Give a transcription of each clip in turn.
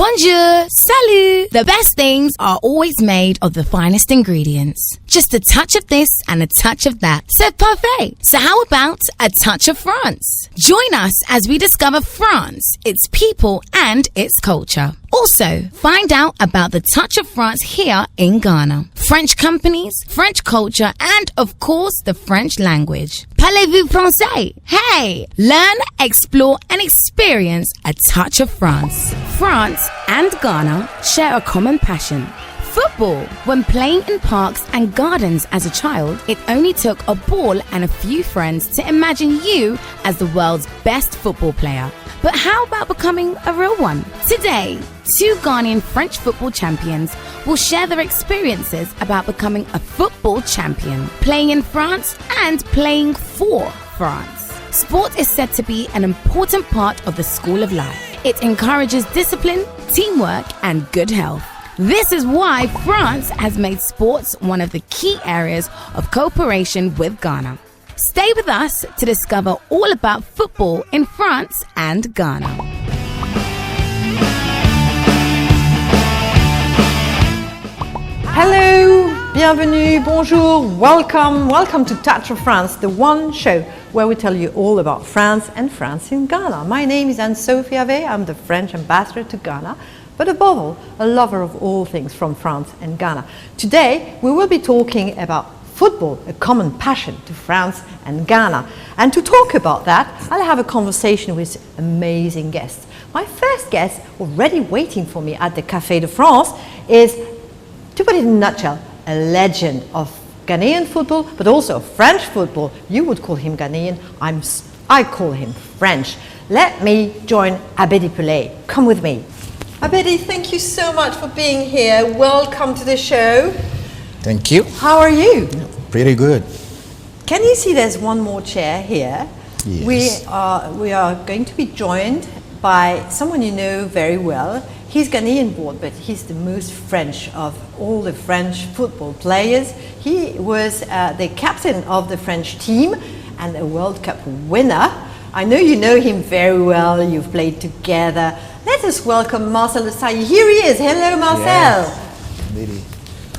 Bonjour, salut. The best things are always made of the finest ingredients. Just a touch of this and a touch of that. C'est parfait. So how about a touch of France? Join us as we discover France, its people and its culture. Also, find out about the touch of France here in Ghana. French companies, French culture, and of course, the French language. Parlez-vous français? Hey! Learn, explore, and experience a touch of France. France and Ghana share a common passion. Football. When playing in parks and gardens as a child, it only took a ball and a few friends to imagine you as the world's best football player. But how about becoming a real one? Today, two Ghanaian French football champions will share their experiences about becoming a football champion, playing in France and playing for France. Sport is said to be an important part of the school of life. It encourages discipline, teamwork, and good health. This is why France has made sports one of the key areas of cooperation with Ghana. Stay with us to discover all about football in France and Ghana. Hello, bienvenue, bonjour, welcome to Touch of France, the one show where we tell you all about France and France in Ghana. My name is Anne-Sophie Avé, I'm the French ambassador to Ghana, but above all, a lover of all things from France and Ghana. Today, we will be talking about football, a common passion to France and Ghana. And to talk about that, I'll have a conversation with amazing guests. My first guest, already waiting for me at the Café de France, is, to put it in a nutshell, a legend of Ghanaian football, but also French football. You would call him Ghanaian, I call him French. Let me join Abedi Pele. Come with me. Abedi, thank you so much for being here. Welcome to the show. Thank you. How are you? Pretty good. Can you see there's one more chair here? Yes. We are going to be joined by someone you know very well. He's Ghanaian born, but he's the most French of all the French football players. He was the captain of the French team and a World Cup winner. I know you know him very well. You've played together. Let us welcome Marcel Desailly. Here he is. Hello, Marcel. Lady.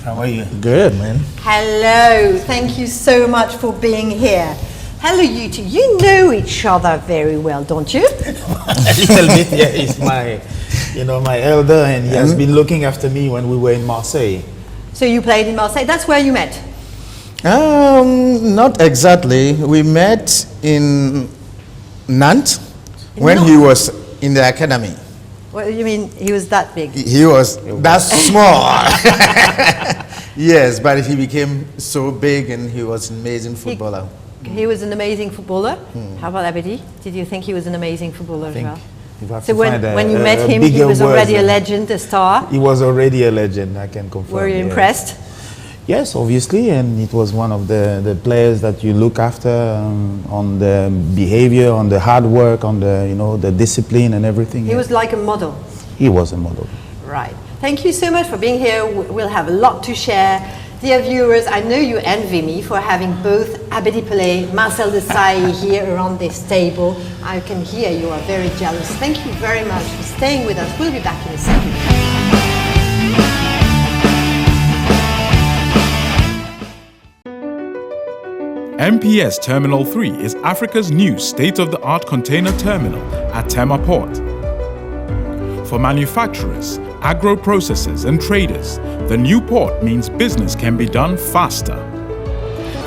How are you? Good, man. Hello. Thank you so much for being here. Hello, you two. You know each other very well, don't you? A little bit, yeah. He's my elder, and he has been looking after me when we were in Marseille. So you played in Marseille. That's where you met? Not exactly. We met in Nantes when he was in the academy. What do you mean he was that big? He was that small. Yes, but he became so big and he was an amazing footballer. He was an amazing footballer. How about Abedi? Did you think he was an amazing footballer as well? So when you met him, he was already a legend, a star? He was already a legend, I can confirm. Were you impressed? Yes, obviously, and it was one of the players that you look after on the behavior, on the hard work, on the discipline and everything. He was like a model. He was a model. Right. Thank you so much for being here. We'll have a lot to share. Dear viewers, I know you envy me for having both Abedi Pele, Marcel Desailly here around this table. I can hear you are very jealous. Thank you very much for staying with us. We'll be back in a second. MPS Terminal 3 is Africa's new state-of-the-art container terminal at Tema Port. For manufacturers, agro-processors and traders, the new port means business can be done faster.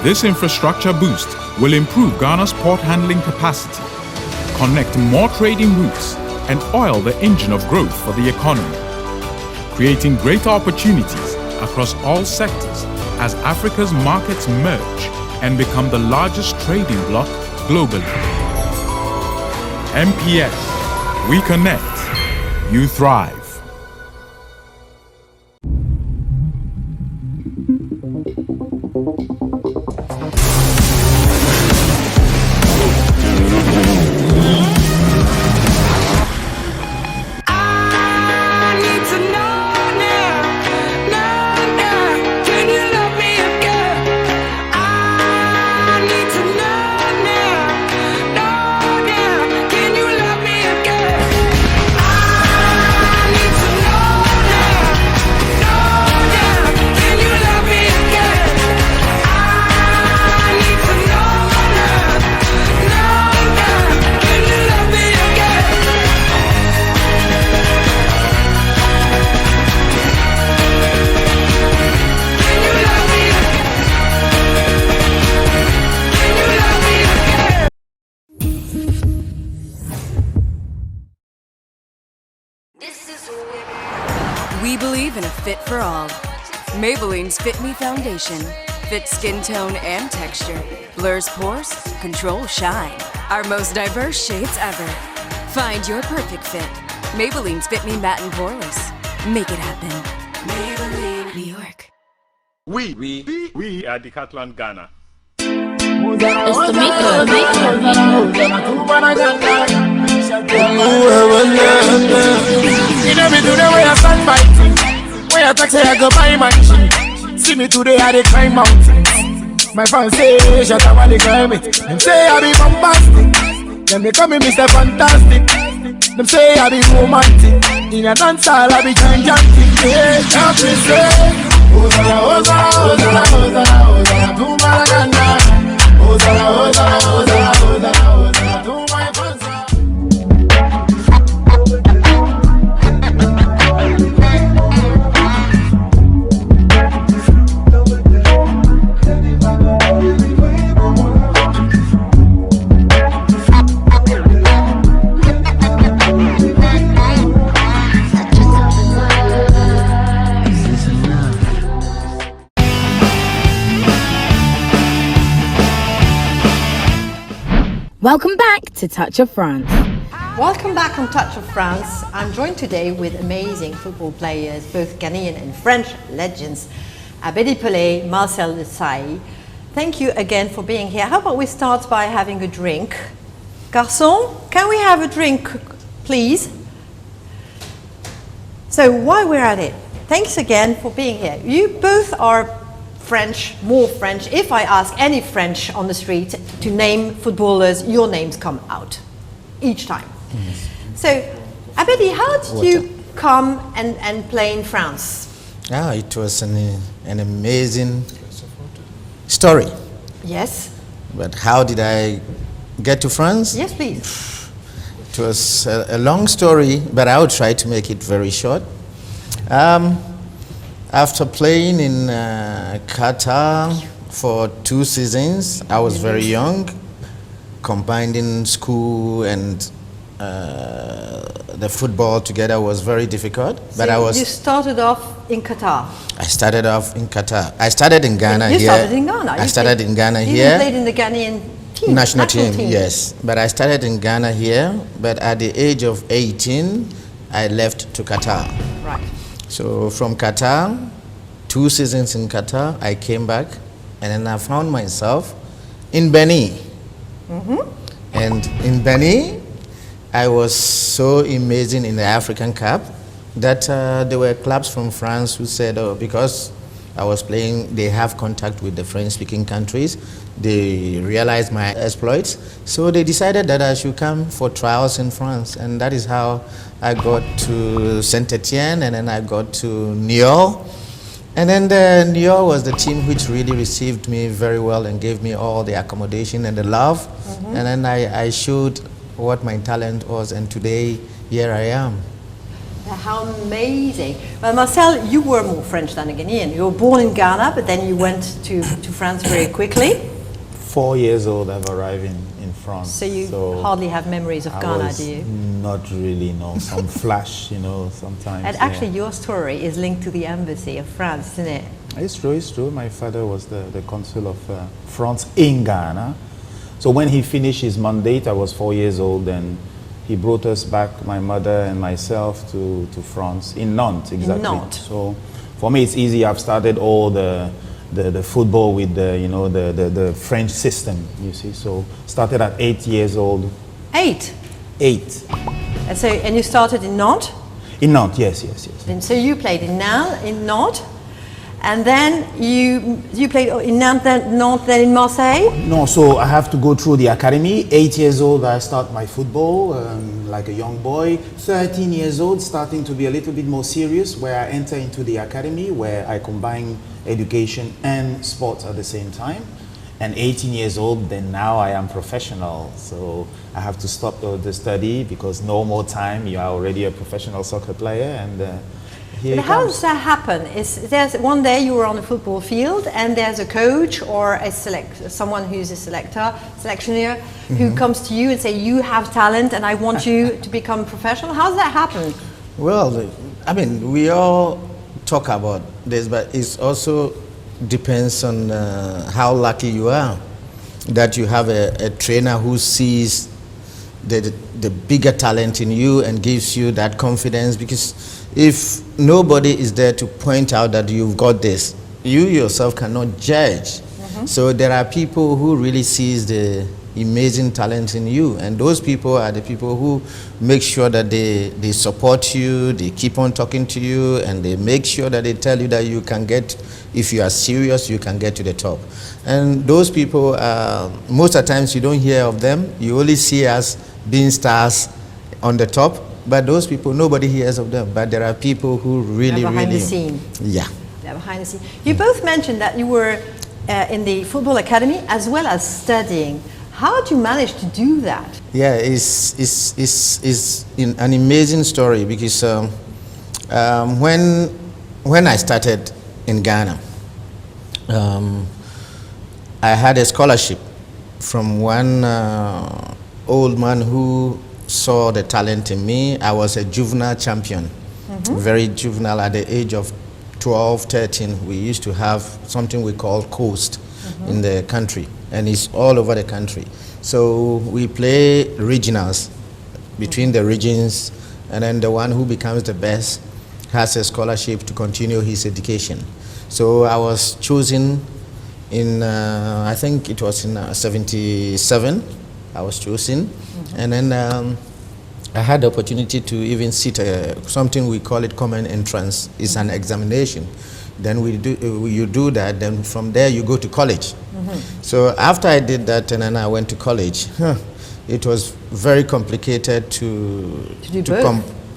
This infrastructure boost will improve Ghana's port handling capacity, connect more trading routes, and oil the engine of growth for the economy, creating greater opportunities across all sectors as Africa's markets merge and become the largest trading bloc globally. MPS, we connect, you thrive. believe in a fit for all. Maybelline's Fit Me Foundation. Fits skin tone and texture. Blurs pores, controls shine. Our most diverse shades ever. Find your perfect fit. Maybelline's Fit Me Matte and Poreless. Make it happen. Maybelline, New York. We are Decathlon Ghana. When I talk say I go buy my machine. See me today I dey climb mountains. My fans say shut up while they climb it. Them say I be bombastic. Them they call me Mr. Fantastic. Them say I be romantic. In a dance hall I be gigantic. Yeah, help me say Ozala, Ozala, Ozala, Ozala, Ozala, to Maragana. Ozala, Ozala, Ozala, Ozala, Ozala, to my fans. Welcome back to Touch of France. Welcome back on Touch of France. I'm joined today with amazing football players, both Ghanaian and French legends, Abedi Pele, Marcel Desailly. Thank you again for being here. How about we start by having a drink? Garçon, can we have a drink, please? So while we're at it, thanks again for being here. You both are French, more French. If I ask any French on the street to name footballers, your names come out each time. Yes. So, Abedi, how did you come and play in France? It was an amazing story. Yes. But how did I get to France? Yes, please. It was a long story, but I will try to make it very short. After playing in Qatar for 2 seasons, I was very young, combining school and the football together was very difficult. So but you started off in Qatar? I started off in Qatar. I started in Ghana you here. Started in Ghana? I started in Ghana you here. You played in the Ghanaian team? National team, yes. But I started in Ghana here, but at the age of 18, I left to Qatar. Right. So from Qatar, 2 seasons in Qatar, I came back, and then I found myself in Benin. And in Benin, I was so amazing in the African Cup that there were clubs from France who said, oh, because I was playing, they have contact with the French-speaking countries, they realized my exploits, so they decided that I should come for trials in France, and that is how I got to Saint-Etienne, and then I got to Niort. And then Niort was the team which really received me very well and gave me all the accommodation and the love. And then I showed what my talent was, and today, here I am. How amazing. Well, Marcel, you were more French than a Ghanaian. You were born in Ghana, but then you went to France very quickly. 4 years old, I've arrived in France. So you hardly have memories of Ghana, do you? Not really, no. Some flash, sometimes. And actually, your story is linked to the embassy of France, isn't it? It's true. My father was the consul of France in Ghana. So when he finished his mandate, I was 4 years old, and he brought us back, my mother and myself, to France, in Nantes, exactly. In Nantes. So for me, it's easy. I've started all the football with the French system, you see. So started at 8 years old. 8? 8. And you started in Nantes? In Nantes, yes. And so you played in Nantes, and then you played in Nantes, then in Marseille? No, so I have to go through the academy. 8 years old, I start my football, like a young boy. 13 years old, starting to be a little bit more serious, where I enter into the academy, where I combine education and sports at the same time. And 18 years old, then now I am professional. So I have to stop the study because no more time. You are already a professional soccer player, and But how does that happen? There's one day you were on a football field and there's a coach or someone who's a selectioner who comes to you and say, you have talent and I want you to become professional. How does that happen? Well, I mean, we all talk about this, but it also depends on how lucky you are that you have a trainer who sees the bigger talent in you and gives you that confidence, because if nobody is there to point out that you've got this, you yourself cannot judge. So there are people who really sees the amazing talent in you, and those people are the people who make sure that they support you, they keep on talking to you, and they make sure that they tell you that you can get, if you are serious, you can get to the top. And those people, most of the times you don't hear of them, you only see us being stars on the top, but those people, nobody hears of them. But there are people who really, behind really... the scene. Yeah. They're behind the scene. You both mentioned that you were in the football academy as well as studying. How did you manage to do that? Yeah, it's an amazing story, because when I started in Ghana, I had a scholarship from one old man who saw the talent in me. I was a juvenile champion, very juvenile. At the age of 12, 13, we used to have something we call coast in the country, and it's all over the country. So we play regionals between the regions, and then the one who becomes the best has a scholarship to continue his education. So I was chosen in, I think it was in 77, I was chosen. And then I had the opportunity to even sit something we call it common entrance. It's an examination. Then you do that, then from there you go to college. So after I did that, and then I went to college, it was very complicated to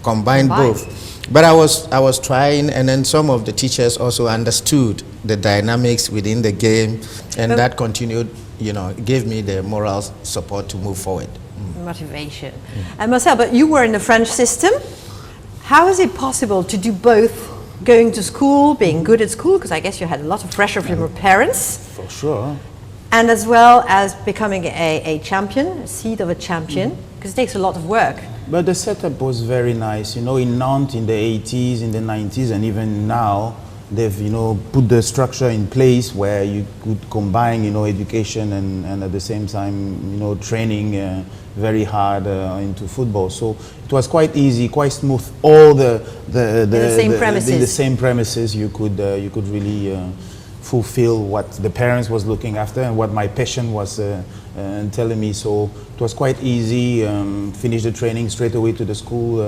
combine both. But I was trying, and then some of the teachers also understood the dynamics within the game, and that continued, gave me the moral support to move forward. Motivation. And Marcel, but you were in the French system. How is it possible to do both, going to school, being good at school, because I guess you had a lot of pressure from your parents. For sure. And as well as becoming a champion, a seed of a champion, because it takes a lot of work. But the setup was very nice. In Nantes in the 80s, in the 90s, and even now, they've, put the structure in place where you could combine, education and at the same time, training very hard into football. So it was quite easy, quite smooth. All the same premises, you could really fulfill what the parents was looking after and what my passion was telling me. So it was quite easy. Finish the training straight away to the school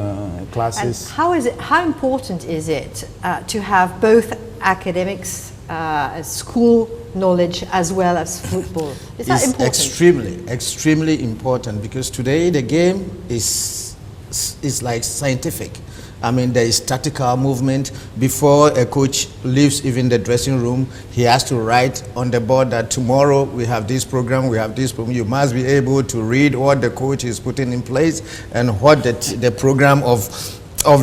classes. And how important is it to have both academics, school knowledge as well as football? Is that important? Extremely important, because today the game is like scientific. I mean, there is tactical movement. Before a coach leaves even the dressing room, he has to write on the board that tomorrow we have this program, we have this program. You must be able to read what the coach is putting in place and what the program of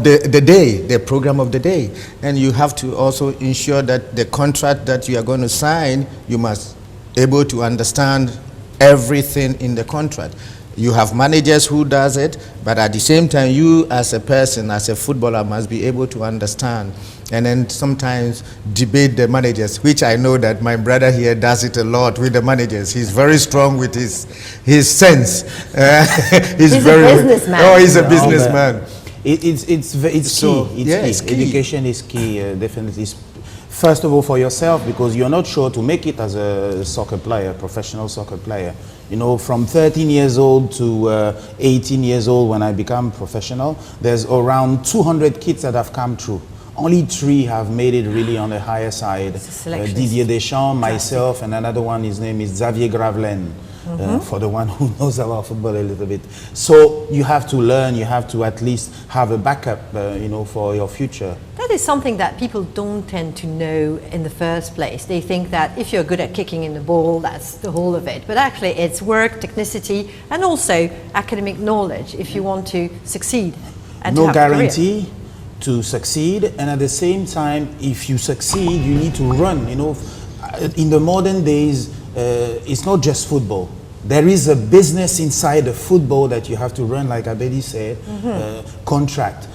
the day, the program of the day. And you have to also ensure that the contract that you are going to sign, you must be able to understand everything in the contract. You have managers who does it, but at the same time, you as a person, as a footballer, must be able to understand, and then sometimes debate the managers, which I know that my brother here does it a lot with the managers. He's very strong with his sense. He's a businessman. Oh, he's a businessman. It's key. It's key. Education is key, definitely. First of all, for yourself, because you're not sure to make it as a soccer player, professional soccer player. From 13 years old to 18 years old when I become professional, there's around 200 kids that have come through. Only 3 have made it really on the higher side. Didier Deschamps, myself, and another one, his name is Xavier Gravelaine. For the one who knows about football a little bit. So you have to learn, you have to at least have a backup, for your future. That is something that people don't tend to know in the first place. They think that if you're good at kicking in the ball, that's the whole of it. But actually it's work, technicity, and also academic knowledge if you want to succeed. And no guarantee to succeed, and at the same time, if you succeed, you need to run. In the modern days, it's not just football. there is a business inside the football that you have to run, like Abedi said, contract,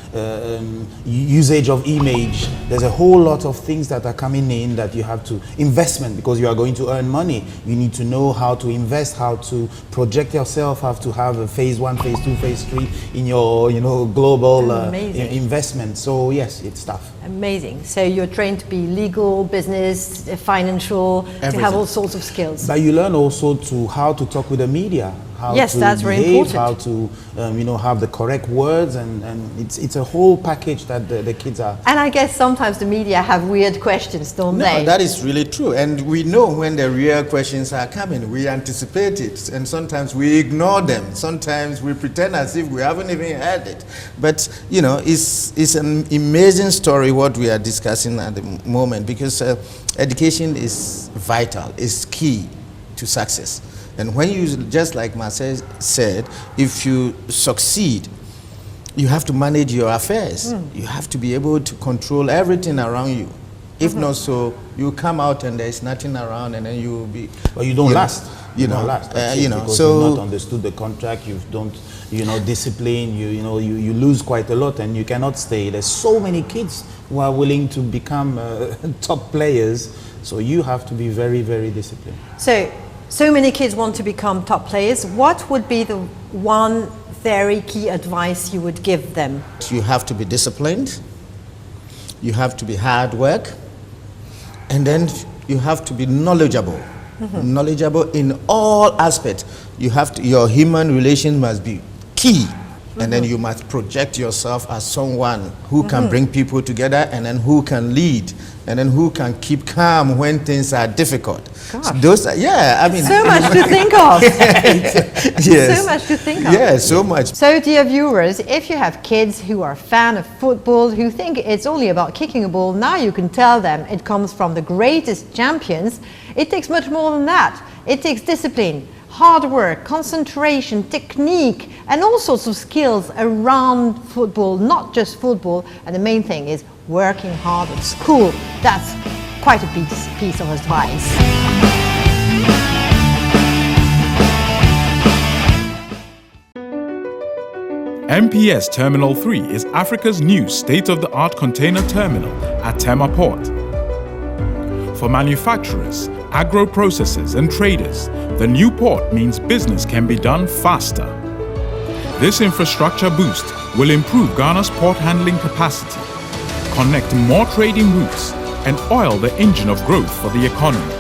usage of image. There's a whole lot of things that are coming in that you have to, investment, because you are going to earn money. You need to know how to invest, how to project yourself, have to have a phase 1, phase 2, phase 3 in your, global investment. So yes, it's tough. Amazing. So you're trained to be legal, business, financial, Everything. to have all sorts of skills. But you learn also to how to talk with the media, how Yes, to that's very behave, important. how to have the correct words, and it's a whole package that the kids are. And I guess sometimes the media have weird questions, don't they? No, that is really true. And we know when the real questions are coming. We anticipate it. And sometimes we ignore them. Sometimes we pretend as if we haven't even heard it. But, it's an amazing story what we are discussing at the moment, because education is vital, is key to success. And when you, just like Marcel said, if you succeed, you have to manage your affairs. You have to be able to control everything around you. If not so, you come out and there's nothing around, and then you will be... Well, you don't last. You don't know, last. Because so you've not understood the contract, you don't, discipline, you lose quite a lot, and you cannot stay. There's so many kids who are willing to become top players, so you have to be very, very disciplined. So many kids want to become top players. What would be the one very key advice you would give them? You have to be disciplined, you have to be hard work, and then you have to be knowledgeable. Knowledgeable in all aspects. Your human relation must be key. And then you must project yourself as someone who can bring people together, and then who can lead, and then who can keep calm when things are difficult. So those are, so much to think of. Yes. So much to think of. Yeah, so much. So dear viewers, if you have kids who are fan of football, who think it's only about kicking a ball, now you can tell them it comes from the greatest champions. It takes much more than that. It takes discipline, hard work, concentration, technique, and all sorts of skills around football, not just football. And the main thing is working hard at school. That's quite a piece of advice. MPS Terminal 3 is Africa's new state-of-the-art container terminal at Tema Port. For manufacturers, agro-processors and traders, the new port means business can be done faster. This infrastructure boost will improve Ghana's port handling capacity, connect more trading routes, and oil the engine of growth for the economy,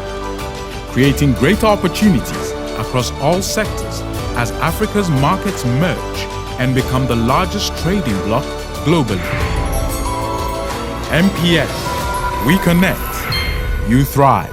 creating greater opportunities across all sectors as Africa's markets merge and become the largest trading bloc globally. MPS, we connect, you thrive.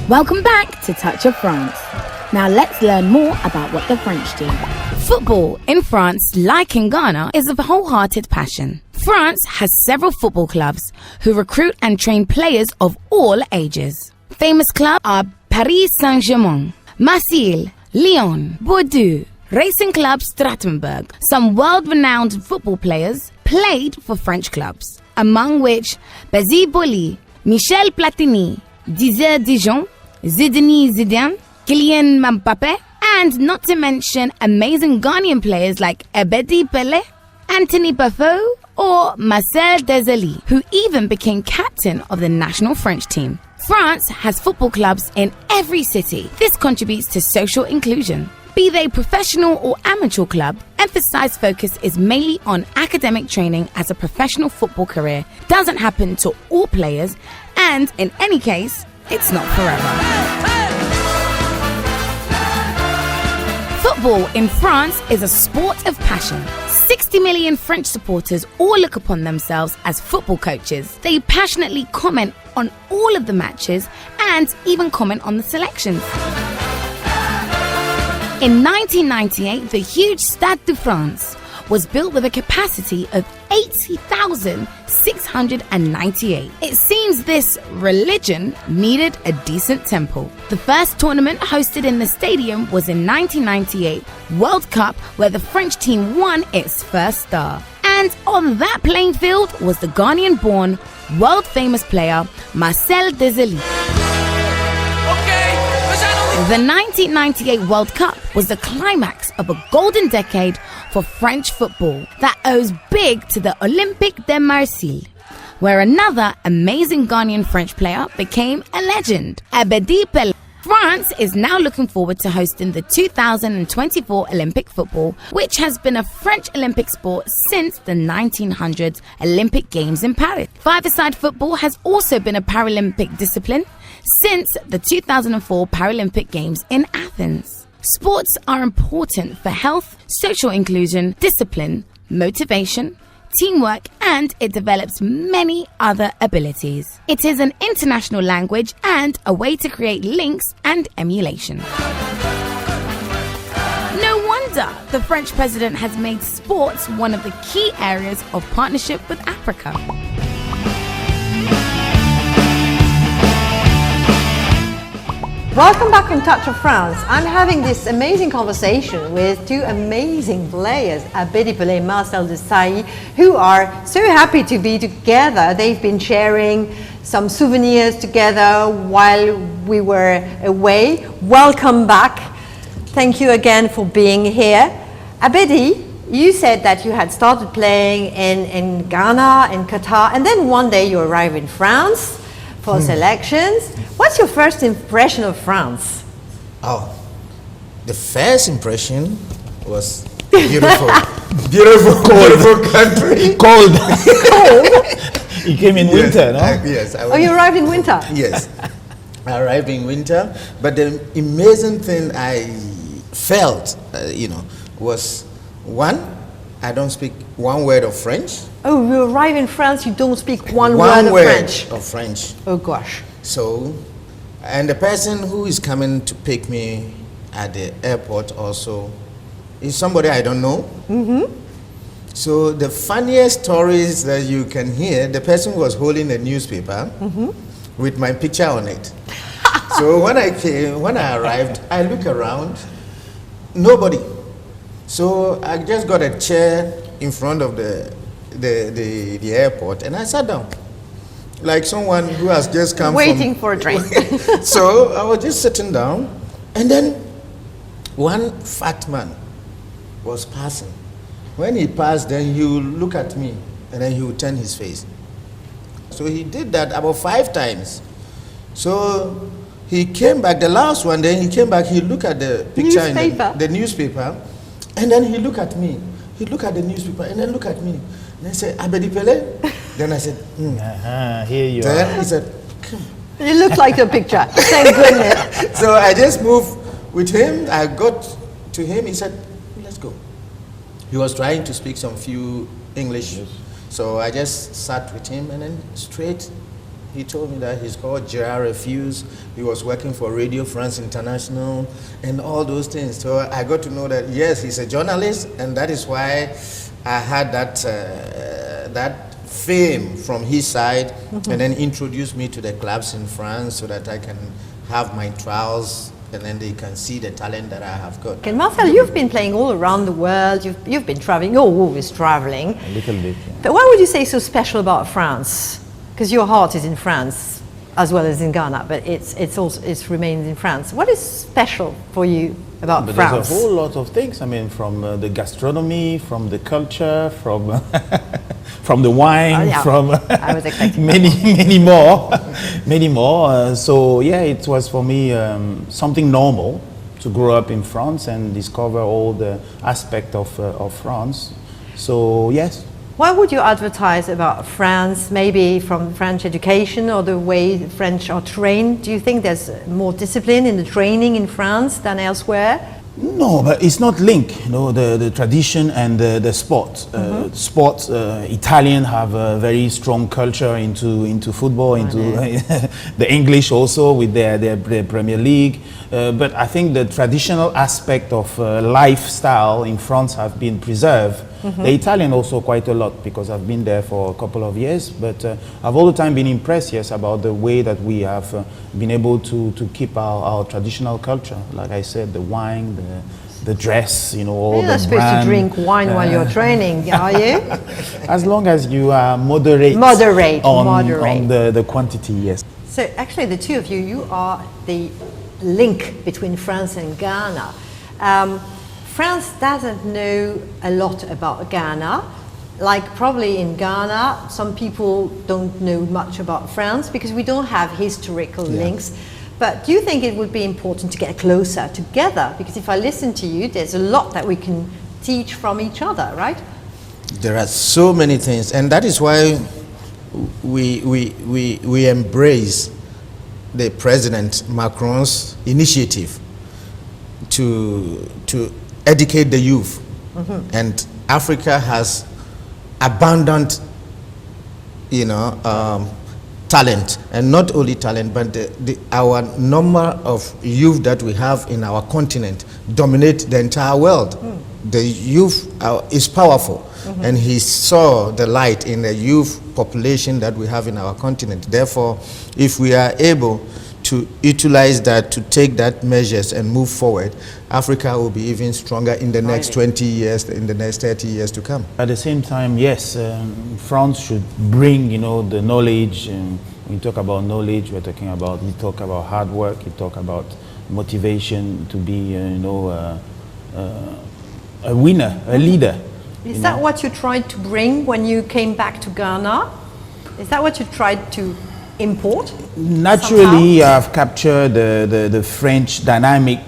Welcome back to Touch of France. Now let's learn more about what the French do. Football in France, like in Ghana, is a wholehearted passion. France has several football clubs who recruit and train players of all ages. Famous clubs are Paris Saint-Germain, Marseille, Lyon, Bordeaux, Racing Club Strasbourg. Some world-renowned football players played for French clubs, among which Abedi Pele, Michel Platini, Didier Deschamps, Zinedine Zidane, Kylian Mbappé, and not to mention amazing Ghanaian players like Abedi Pele, Anthony Buffon, or Marcel Desailly, who even became captain of the national French team. France has football clubs in every city. This contributes to social inclusion. Be they professional or amateur club, emphasized focus is mainly on academic training, as a professional football career doesn't happen to all players, and in any case, it's not forever. Football in France is a sport of passion. 60 million French supporters all look upon themselves as football coaches. They passionately comment on all of the matches and even comment on the selections. In 1998, the huge Stade de France was built with a capacity of 80,698. It seems this religion needed a decent temple. The first tournament hosted in the stadium was in 1998 World Cup, where the French team won its first star. And on that playing field was the Ghanaian-born, world-famous player Marcel Desailly. The 1998 World Cup was the climax of a golden decade for French football that owes big to the Olympique de Marseille, where another amazing Ghanaian French player became a legend, Abedi Pele. France is now looking forward to hosting the 2024 Olympic football, which has been a French Olympic sport since the 1900s Olympic Games in Paris. Five-a-side football has also been a Paralympic discipline since the 2004 Paralympic Games in Athens. Sports are important for health, social inclusion, discipline, motivation, teamwork, and it develops many other abilities. It is an international language and a way to create links and emulation. No wonder the French president has made sports one of the key areas of partnership with Africa. Welcome back on Touch of France. I'm having this amazing conversation with two amazing players, Abedi Pele and Marcel Desailly, who are so happy to be together. They've been sharing some souvenirs together while we were away. Welcome back. Thank you again for being here. Abedi, you said that you had started playing in Ghana, in Qatar, and then one day you arrived in France for selections. What's your first impression of France? Oh, the first impression was beautiful. Beautiful country. Cold. You came in winter, no? Yes. You arrived in winter? Yes. I arrived in winter, but the amazing thing I felt, was one, I don't speak one word of French. Oh, you arrive in France, you don't speak one word of French. Oh gosh. So, and the person who is coming to pick me at the airport also is somebody I don't know. Mm-hmm. So the funniest stories that you can hear, the person was holding a newspaper with my picture on it. So when I arrived, I look around, nobody. So I just got a chair in front of the airport and I sat down. Like someone who has just come waiting for a drink. So I was just sitting down, and then one fat man was passing. When he passed, then he would look at me, and then he would turn his face. So he did that about 5 times. So he came back, the last one, then he came back, he looked at the picture in the newspaper, and then he looked at me. He looked at the newspaper, and then looked at me. And I said, Abedi Pele? Then I said, here you then are. He said, come. You look like the picture. Thank goodness. So I just moved with him. I got to him. He said, let's go. He was trying to speak some few English. Yes. So I just sat with him and then straight He told me that he's called Gerard Refuse. He was working for Radio France International and all those things. So I got to know that, yes, he's a journalist, and that is why I had that fame from his side, and then introduced me to the clubs in France so that I can have my trials, and then they can see the talent that I have got. Okay, Marcel, you've been playing all around the world. You've been traveling. You're always traveling. A little bit. Yeah. But what would you say is so special about France? Because your heart is in France as well as in Ghana, but it remains in France. What is special for you about France? There's a whole lot of things. I mean, from the gastronomy, from the culture, from from the wine, from I was expecting many more, many more. So yeah, it was for me something normal to grow up in France and discover all the aspect of France. So yes. Why would you advertise about France, maybe from French education or the way the French are trained? Do you think there's more discipline in the training in France than elsewhere? No, but it's not linked, you know, the tradition and the sport. Sports, Italian have a very strong culture into football, into the English also with their Premier League. But I think the traditional aspect of lifestyle in France have been preserved. The Italian also quite a lot, because I've been there for a couple of years, but I've all the time been impressed, yes, about the way that we have been able to keep our traditional culture. Like I said, the wine, the dress, you know, all You're the not supposed to drink wine while you're training, are you? As long as you are moderate on the quantity, yes. So actually the two of you are the link between France and Ghana. France doesn't know a lot about Ghana. Like probably in Ghana, some people don't know much about France because we don't have historical links. But do you think it would be important to get closer together? Because if I listen to you, there's a lot that we can teach from each other, right? There are so many things, and that is why we embrace the President Macron's initiative to educate the youth. And Africa has abundant, you know, talent, and not only talent, but our number of youth that we have in our continent dominate the entire world. The youth is powerful, and he saw the light in the youth population that we have in our continent. Therefore, if we are able to utilize that, to take that measures and move forward, Africa will be even stronger in the next 20 years, in the next 30 years to come. At the same time, yes, France should bring, you know, the knowledge. When we talk about knowledge, we talk about hard work, we talk about motivation to be, you know, a winner, a leader. Is that what you tried to bring when you came back to Ghana? Is that what you tried to import? Naturally, I've captured the French dynamic.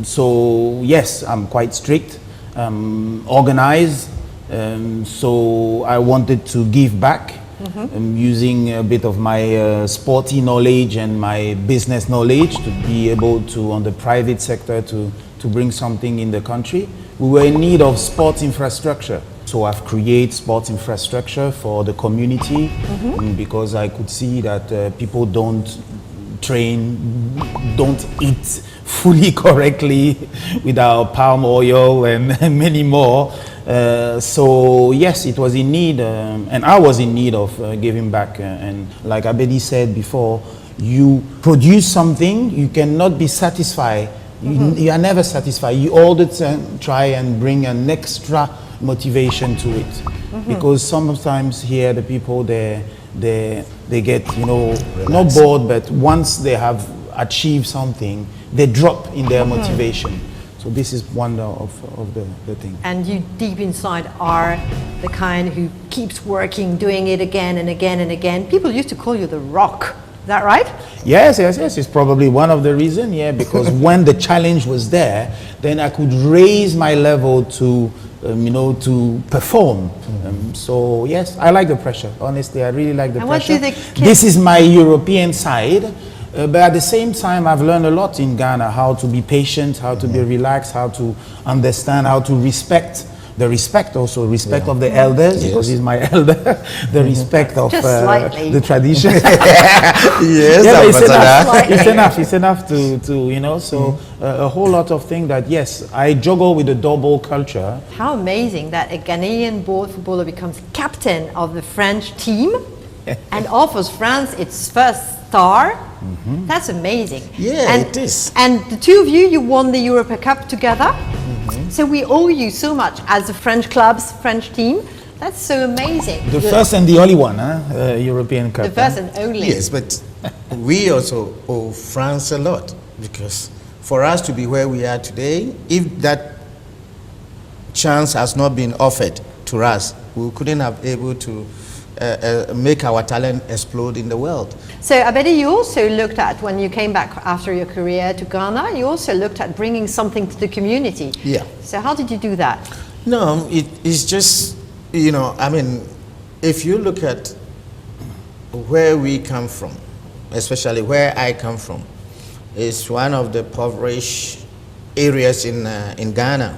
So yes, I'm quite strict, organized. So I wanted to give back, using a bit of my sporty knowledge and my business knowledge to be able to, on the private sector, to bring something in the country. We were in need of sports infrastructure. So I've created sports infrastructure for the community, because I could see that people don't train, don't eat fully correctly without palm oil and many more. So yes, it was in need, and I was in need of giving back. And like Abedi said before, you produce something, you cannot be satisfied. You are never satisfied. You all the time try and bring an extra motivation to it, because sometimes here the people they get, you know, not bored, but once they have achieved something, they drop in their motivation. So this is one of the thing. And you deep inside are the kind who keeps working, doing it again and again and again. People used to call you the Rock. Is that right? Yes. It's probably one of the reasons, because when the challenge was there, then I could raise my level to, you know, to perform. So yes, I like the pressure. Honestly, I really like the pressure. This is my European side. But at the same time, I've learned a lot in Ghana, how to be patient, how to be relaxed, how to understand, how to respect the respect also, of the elders, because he's my elder, the respect of the tradition. Yes, it's enough to you know, so a whole lot of things that, yes, I juggle with the double culture. How amazing that a Ghanaian born footballer becomes captain of the French team and offers France its first star. That's amazing. Yeah, it is. And the two of you won the Europa Cup together. So we owe you so much as the French clubs, French team. That's so amazing. The first and the only one, European Cup. The first and only. Yes, but we also owe France a lot, because for us to be where we are today, if that chance has not been offered to us, we couldn't have able to make our talent explode in the world. So Abedi, you also looked at, when you came back after your career to Ghana, you also looked at bringing something to the community. Yeah. So how did you do that? No, it's just, you know, I mean, if you look at where we come from, especially where I come from, it's one of the impoverished areas in Ghana,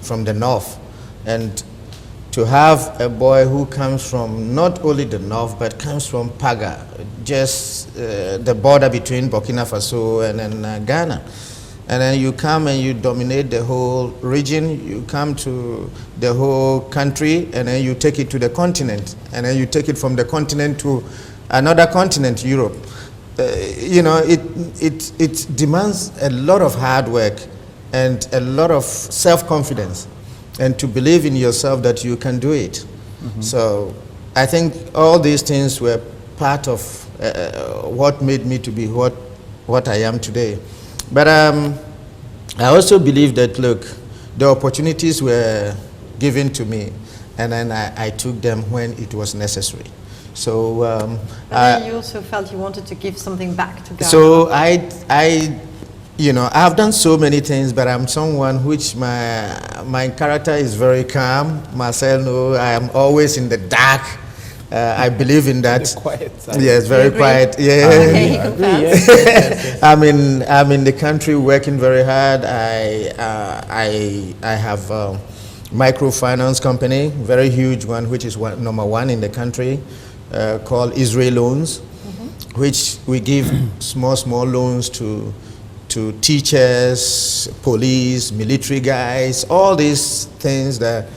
from the north. And to have a boy who comes from not only the north, but comes from Paga, just the border between Burkina Faso and then Ghana. And then you come and you dominate the whole region, you come to the whole country, and then you take it to the continent. And then you take it from the continent to another continent, Europe. You know, it demands a lot of hard work and a lot of self-confidence, and to believe in yourself that you can do it. So I think all these things were part of what made me to be what I am today. But I also believe that, look, the opportunities were given to me, and then I took them when it was necessary. So But then you also felt you wanted to give something back to Ghana. So you know, I've done so many things, but I'm someone which my character is very calm. Marcel, no, I am always in the dark. I believe in that. The quiet side. Yes, very quiet. Yeah. Okay, I'm in the country working very hard. I have a microfinance company, very huge one, which is number one in the country, called Israel Loans, which we give small loans to teachers, police, military guys, all these things that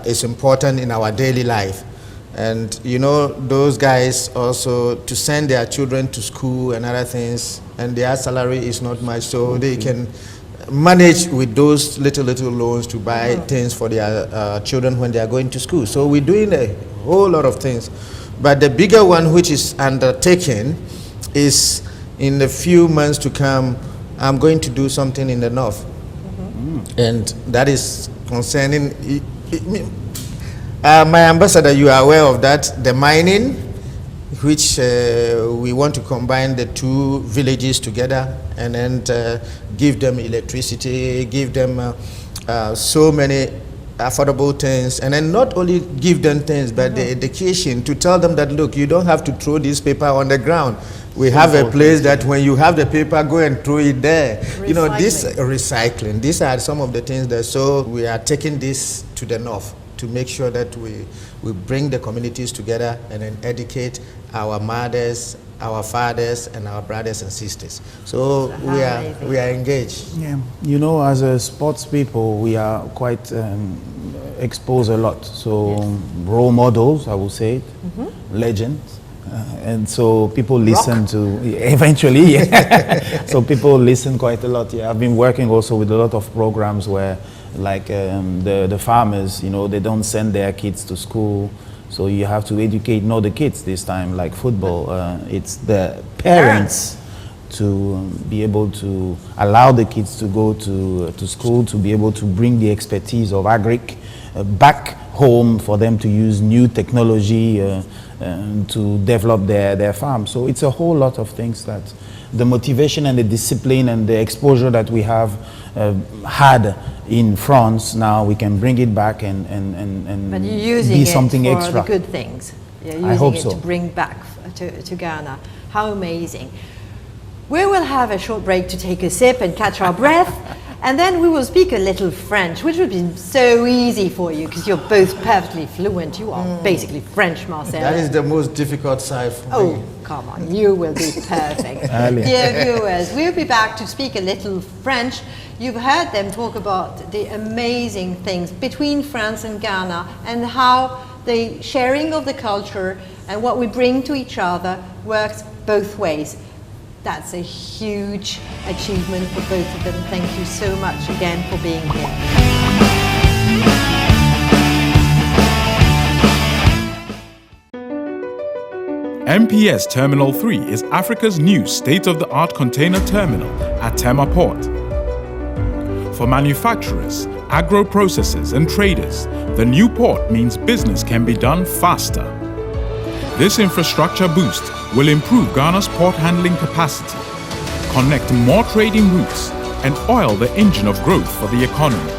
is important in our daily life. And you know, those guys also, to send their children to school and other things, and their salary is not much, so they can manage with those little loans to buy things for their children when they are going to school. So we're doing a whole lot of things. But the bigger one, which is undertaken, is in the few months to come, I'm going to do something in the north. And that is concerning my ambassador. You are aware of that, the mining, which we want to combine the two villages together and then give them electricity, give them so many affordable things, and then not only give them things, but the education, to tell them that, look, you don't have to throw this paper on the ground. We have a place that when you have the paper, go and throw it there. You know, this recycling, these are some of the things that, so we are taking this to the north to make sure that we bring the communities together and then educate our mothers, our fathers, and our brothers and sisters. So we are engaged. Yeah, you know, as a sports people, we are quite exposed a lot. So role models, I will say, legends. And so people listen to, eventually, so people listen quite a lot. Yeah, I've been working also with a lot of programs where, like the farmers, you know, they don't send their kids to school, so you have to educate, not the kids this time, like football. It's the parents to be able to allow the kids to go to school, to be able to bring the expertise of agric back home for them to use new technology to develop their farm. So it's a whole lot of things that the motivation and the discipline and the exposure that we have had in France, now we can bring it back and but you're using be something it for extra. the good things. You're using I hope it so. to bring back to Ghana. How amazing. We will have a short break to take a sip and catch our breath. And then we will speak a little French, which would be so easy for you because you're both perfectly fluent. You are basically French, Marcel. That is the most difficult side for me. Oh, come on, you will be perfect. Dear viewers, we'll be back to speak a little French. You've heard them talk about the amazing things between France and Ghana and how the sharing of the culture and what we bring to each other works both ways. That's a huge achievement for both of them. Thank you so much again for being here. MPS Terminal 3 is Africa's new state-of-the-art container terminal at Tema Port. For manufacturers, agro-processors and traders, the new port means business can be done faster. This infrastructure boost will improve Ghana's port handling capacity, connect more trading routes, and oil the engine of growth for the economy,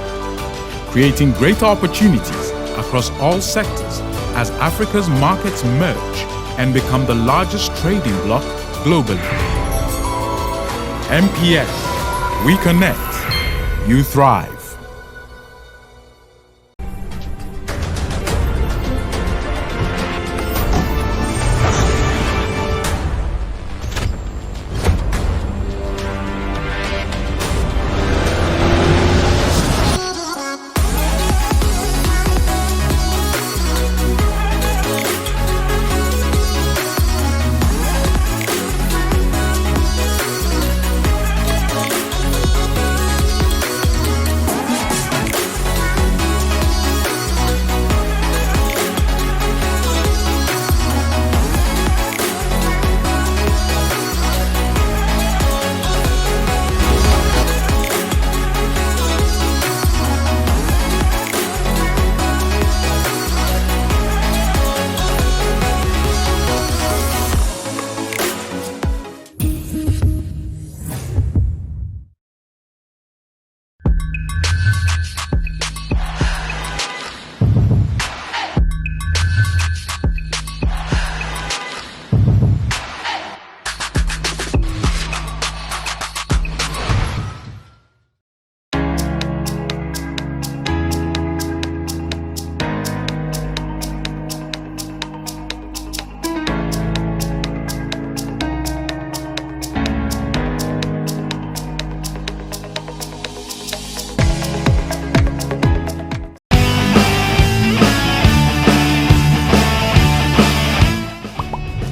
creating greater opportunities across all sectors as Africa's markets merge and become the largest trading bloc globally. MPS, we connect, you thrive.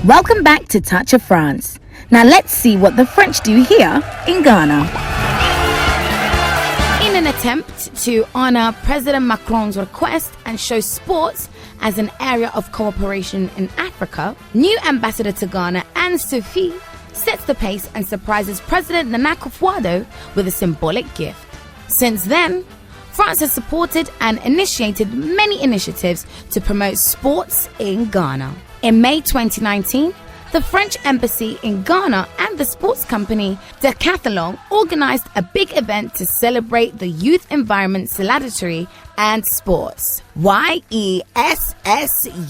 Welcome back to Touch of France. Now let's see what the French do here in Ghana. In an attempt to honor President Macron's request and show sports as an area of cooperation in Africa, new ambassador to Ghana, Anne-Sophie, sets the pace and surprises President Nana Akufo-Addo with a symbolic gift. Since then, France has supported and initiated many initiatives to promote sports in Ghana. In May 2019, the French embassy in Ghana and the sports company Decathlon organized a big event to celebrate the youth environment, solidarity, and sports. YESS,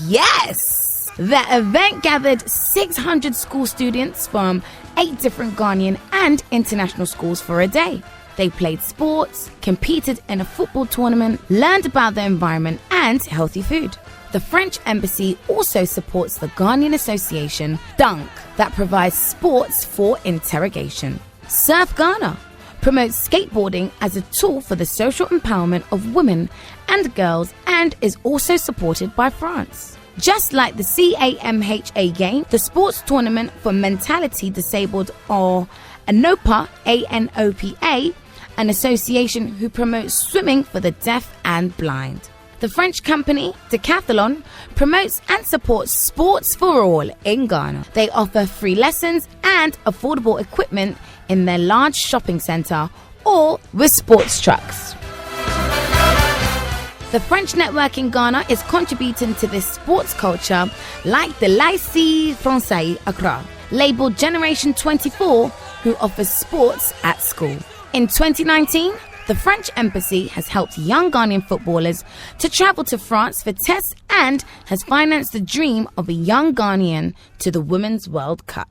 yes! The event gathered 600 school students from 8 different Ghanaian and international schools for a day. They played sports, competed in a football tournament, learned about the environment and healthy food. The French embassy also supports the Ghanaian association, Dunk, that provides sports for interrogation. Surf Ghana promotes skateboarding as a tool for the social empowerment of women and girls and is also supported by France. Just like the CAMHA game, the sports tournament for mentally disabled, or ANOPA, ANOPA, an association who promotes swimming for the deaf and blind. The French company Decathlon promotes and supports sports for all in Ghana. They offer free lessons and affordable equipment in their large shopping center or with sports trucks. The French network in Ghana is contributing to this sports culture, like the Lycée Français Accra, labeled Generation 24, who offers sports at school. In 2019, the French embassy has helped young Ghanaian footballers to travel to France for tests and has financed the dream of a young Ghanaian to the Women's World Cup.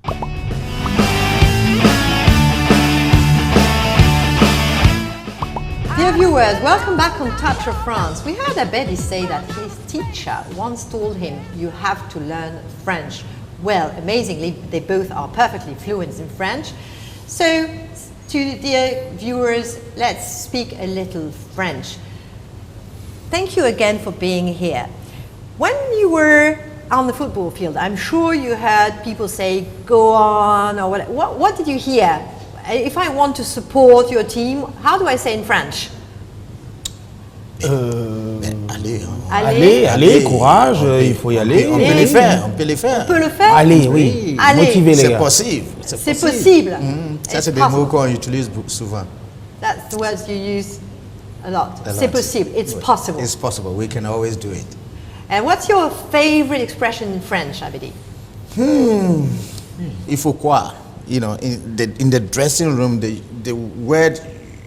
Dear viewers, welcome back on Touch of France. We heard Abedi say that his teacher once told him, you have to learn French. Well, amazingly, they both are perfectly fluent in French. So, to dear viewers, let's speak a little French. Thank you again for being here. When you were on the football field, I'm sure you heard people say, go on, or what did you hear? If I want to support your team, how do I say in French? Allez, courage, il faut y aller. On peut les faire, on peut les faire. On peut le faire? Allez, oui. Allez. Motivez les C'est gars. possible. C'est possible. Ça, c'est des mots qu'on utilise souvent. That's the words you use a lot. C'est possible. It's possible. It's possible. We can always do it. And what's your favorite expression in French, Abedi? Il faut croire. You know, in the dressing room, the word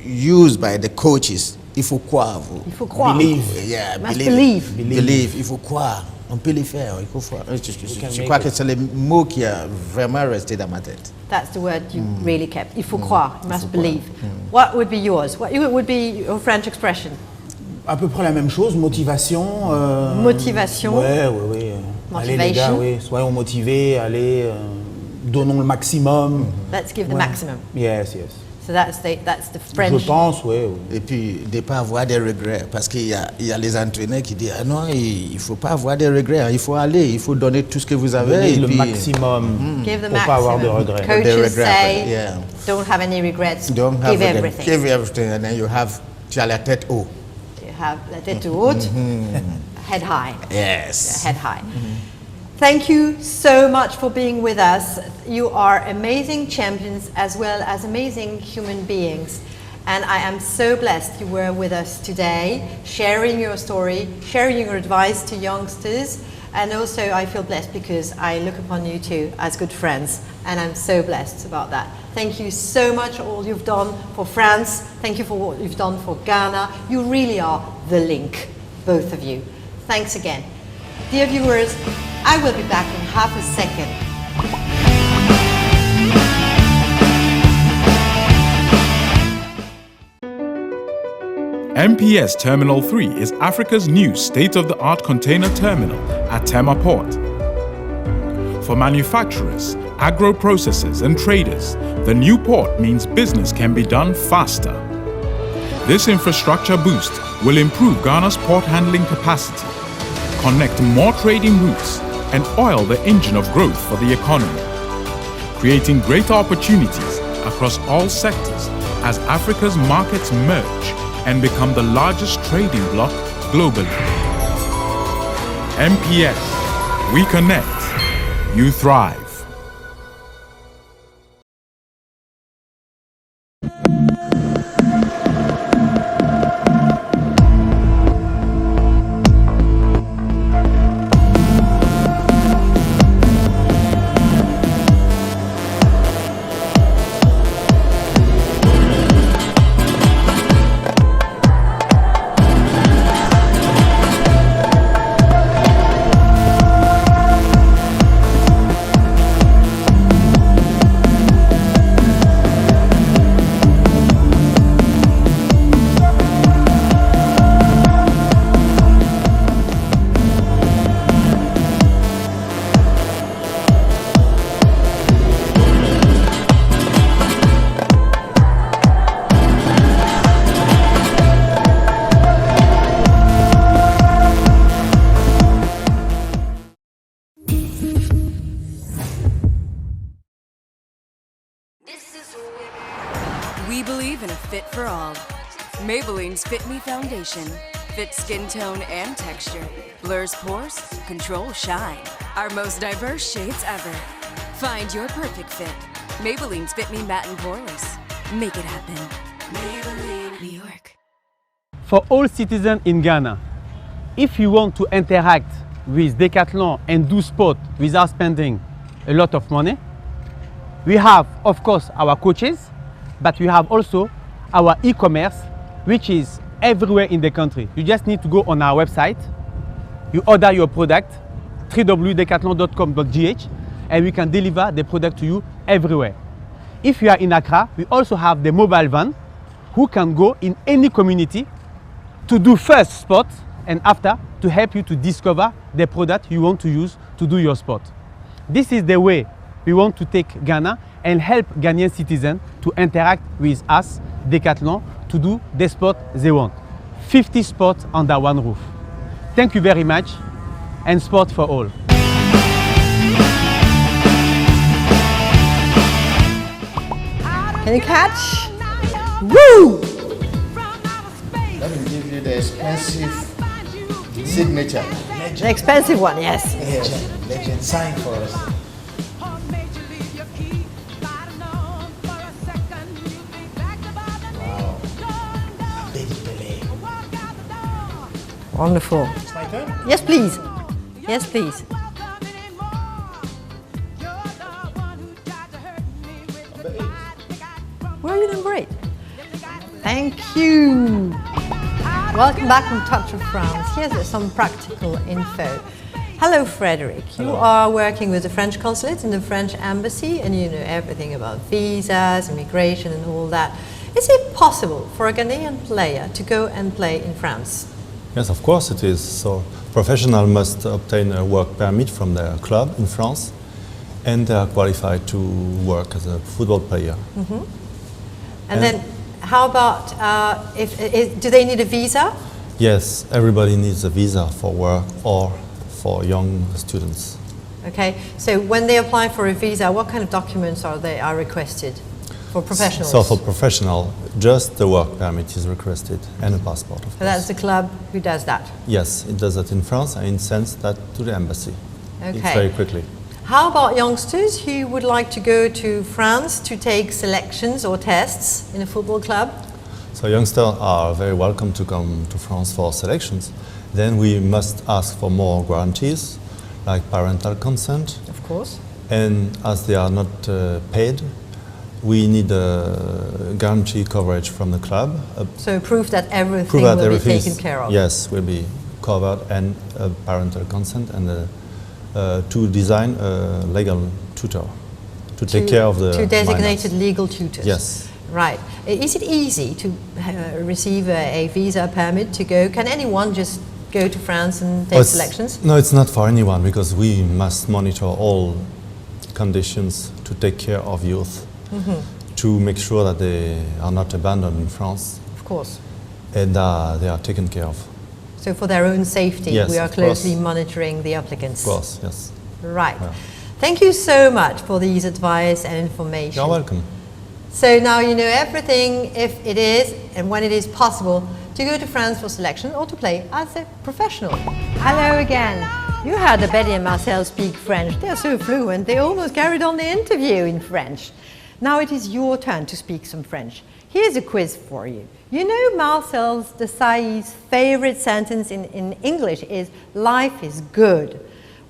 used by the coaches, il faut croire. Il faut croire. Believe. Yeah, Must believe. believe. Believe. Il faut croire. On peut les faire. Il faut croire. Je crois que c'est le mot qui a vraiment resté dans ma tête. That's the word you really kept. Il faut croire. You must believe. What would be yours? What would be your French expression? À peu près la même chose, motivation. Motivation. Oui. Allez les gars, oui. Soyons motivés, allez, donnons le maximum. Let's give the maximum. Yes. So that's the French. Je pense, oui. Et puis, de ne pas avoir des regrets. Parce qu'il y a les entraîneurs qui disent, ah non, il ne faut pas avoir des regrets. Il faut aller, il faut donner tout ce que vous avez. Donner et le puis, maximum. Give the Pour pas avoir de maximum. regrets. Coaches say, yeah. don't have any regrets. Don't have Give regrets. everything. Give everything, and then tu as la tête haute. You have la tête haute, head high. Yes. Head high. Thank you so much for being with us. You are amazing champions as well as amazing human beings. And I am so blessed you were with us today, sharing your story, sharing your advice to youngsters. And also I feel blessed because I look upon you two as good friends. And I'm so blessed about that. Thank you so much for all you've done for France. Thank you for what you've done for Ghana. You really are the link, both of you. Thanks again. Dear viewers, I will be back in half a second. MPS Terminal 3 is Africa's new state-of-the-art container terminal at Tema Port. For manufacturers, agro-processors and traders, the new port means business can be done faster. This infrastructure boost will improve Ghana's port handling capacity, connect more trading routes, and oil the engine of growth for the economy, creating greater opportunities across all sectors as Africa's markets merge and become the largest trading bloc globally. MPS, we connect, you thrive. We believe in a fit for all. Maybelline's Fit Me Foundation. Fits skin tone and texture. Blurs pores, controls shine. Our most diverse shades ever. Find your perfect fit. Maybelline's Fit Me Matte and Poreless. Make it happen. Maybelline, New York. For all citizens in Ghana, if you want to interact with Decathlon and do sport without spending a lot of money, we have, of course, our coaches, but we have also our e-commerce, which is everywhere in the country. You just need to go on our website, you order your product, www.decathlon.com.gh, and we can deliver the product to you everywhere. If you are in Accra, we also have the mobile van, who can go in any community to do first sport and after to help you to discover the product you want to use to do your sport. This is the way we want to take Ghana and help Ghanaian citizens to interact with us, Decathlon, to do the sport they want. 50 sports under one roof. Thank you very much, and sport for all. Can you catch? Woo! Let me give you the expensive signature. The expensive one, yes. Legend, sign for us. Wow. Abedi Pele. Wonderful. It's my turn? Yes, please. Yes, please. Well, you done great. Thank you. Welcome back from Touch of France. Here's some practical info. Hello, Frederick. You are working with the French consulate in the French embassy, and you know everything about visas, immigration, and all that. Is it possible for a Ghanaian player to go and play in France? Yes, of course it is. So, professional must obtain a work permit from their club in France, and they are qualified to work as a football player. Mm-hmm. And then, how about do they need a visa? Yes, everybody needs a visa for work or for young students. Okay, so when they apply for a visa, what kind of documents are requested for professionals? So for professional, just the work permit is requested and a passport, of course. So that's the club who does that? Yes, it does that in France and it sends that to the embassy. Okay. It's very quickly. How about youngsters who would like to go to France to take selections or tests in a football club? So youngsters are very welcome to come to France for selections. Then we must ask for more guarantees, like parental consent. Of course. And as they are not paid, we need a guarantee coverage from the club. So proof that everything will be taken care of. Yes, will be covered, and parental consent, and to design a legal tutor to take care of the two designated minors. Legal tutors. Yes. Right. Is it easy to receive a visa permit to go? Can anyone just go to France and take selections? No, it's not for anyone, because we must monitor all conditions to take care of youth, to make sure that they are not abandoned in France. Of course. And they are taken care of. So for their own safety, yes, we are closely monitoring the applicants. Of course, yes. Right. Yeah. Thank you so much for these advice and information. You're welcome. So now you know everything, if it is and when it is possible to go to France for selection or to play as a professional. Hello again. You heard Abedi and Marcel speak French. They are so fluent, they almost carried on the interview in French. Now it is your turn to speak some French. Here's a quiz for you. You know Marcel Desailly's favorite sentence in English is life is good.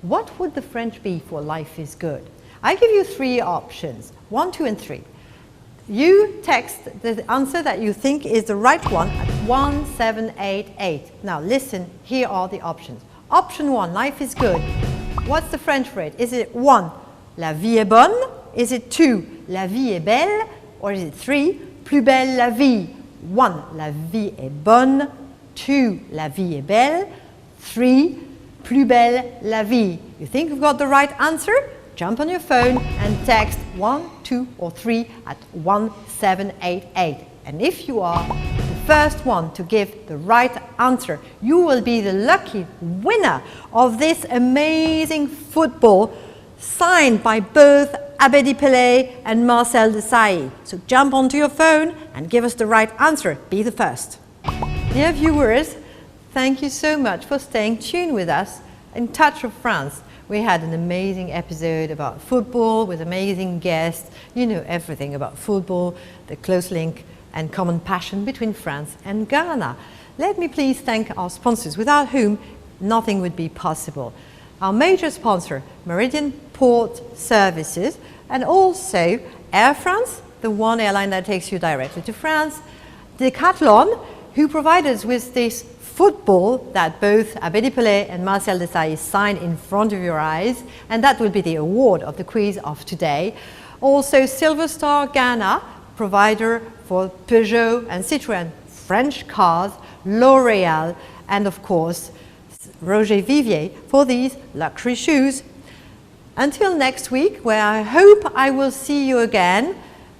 What would the French be for life is good? I give you 3 options, 1, 2 and 3. You text the answer that you think is the right one at 1788. Now listen, here are the options. Option 1, life is good. What's the French for it? Is it 1, la vie est bonne? Is it 2, la vie est belle? Or is it 3, plus belle la vie? 1, la vie est bonne. 2, la vie est belle. 3, plus belle la vie. You think you've got the right answer? Jump on your phone and text 1, 2 or 3 at 1788. And if you are the first one to give the right answer, you will be the lucky winner of this amazing football signed by both Abedi Pele and Marcel Desailly. So jump onto your phone and give us the right answer. Be the first. Dear viewers, thank you so much for staying tuned with us in Touch of France. We had an amazing episode about football with amazing guests. You know everything about football, the close link and common passion between France and Ghana. Let me please thank our sponsors, without whom nothing would be possible. Our major sponsor, Meridian Port Services, and also Air France, the one airline that takes you directly to France, Decathlon, who provide us with this football that both Abedi Pele and Marcel Desailly signed in front of your eyes, and that will be the award of the quiz of today. Also Silver Star Ghana, provider for Peugeot and Citroën French cars, L'Oréal, and of course Roger Vivier for these luxury shoes. Until next week, where I hope I will see you again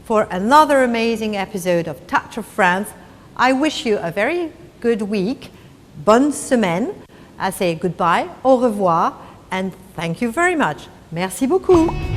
for another amazing episode of Touch of France, I wish you a very good week. Bonne semaine. I say goodbye, au revoir, and thank you very much. Merci beaucoup.